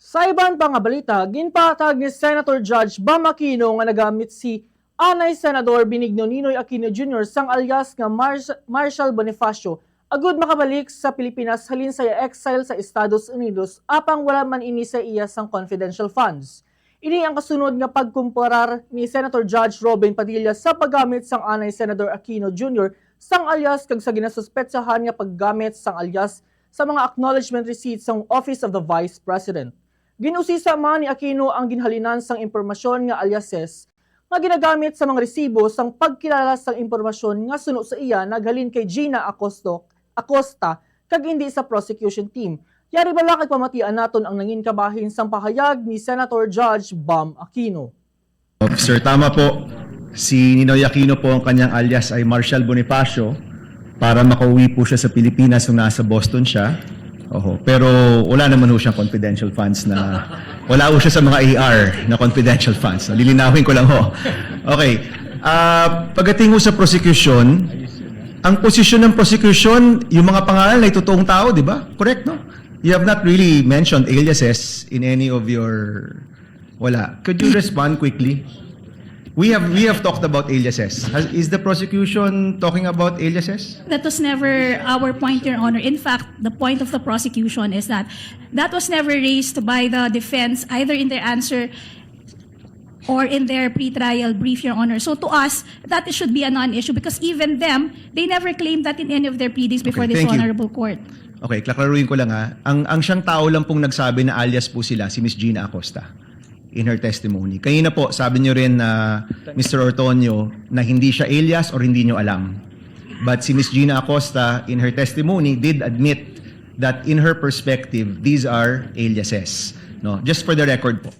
Sa ibang pang balita, ginpatag ni Senator Judge Bam Aquino nga nagamit si Anay Senador Benigno Ninoy Aquino Jr. sang alias nga Marshall Bonifacio agud makabalik sa Pilipinas halin sa exile sa Estados Unidos apang wala man ini sa iya sang confidential funds. Ini ang kasunod nga pagkumparar ni Senator Judge Robin Padilla sa paggamit sang Anay Senador Aquino Jr. sang alias kag sa ginasuspetsahan nga paggamit sang alias sa mga acknowledgement receipts sang Office of the Vice President. Ginusisa man ni Aquino ang ginhalinan sang impormasyon nga aliases nga ginagamit sa mga resibo sang pagkilala sang impormasyon nga suno sa iya naghalin kay Gina Acosta kag hindi sa prosecution team. Yari bala kay pamatian naton ang nangin kabahin sang pahayag ni Senator Judge Bam Aquino. Officer, tama po. Si Ninoy Aquino po ang kanyang alias ay Marshall Bonifacio para makauwi po siya sa Pilipinas nung nasa Boston siya. Oho, pero wala naman ho siyang confidential funds na, wala ho siya sa mga AR na confidential funds. Lilinawin ko lang ho. Okay, pagdating ho sa prosecution, ang posisyon ng prosecution, yung mga pangalan ay totoong tao, di ba? Correct, no? You have not really mentioned aliases in any of your, wala. Could you respond quickly? We have talked about aliases. Is the prosecution talking about aliases? That was never our point, Your Honor. In fact, the point of the prosecution is that was never raised by the defense either in their answer or in their pre-trial brief, Your Honor. So to us, that should be a non-issue because even them, they never claimed that in any of their pleadings before this honorable court. Okay, klaruin ko lang ha. Ang siyang tao lang pong nagsabi na alias po sila, si Miss Gina Acosta, in her testimony. Kanina po, sabi niyo rin na Mr. Ortonio na hindi siya alias or hindi niyo alam. But si Miss Gina Acosta, in her testimony, did admit that in her perspective, these are aliases. No? Just for the record po.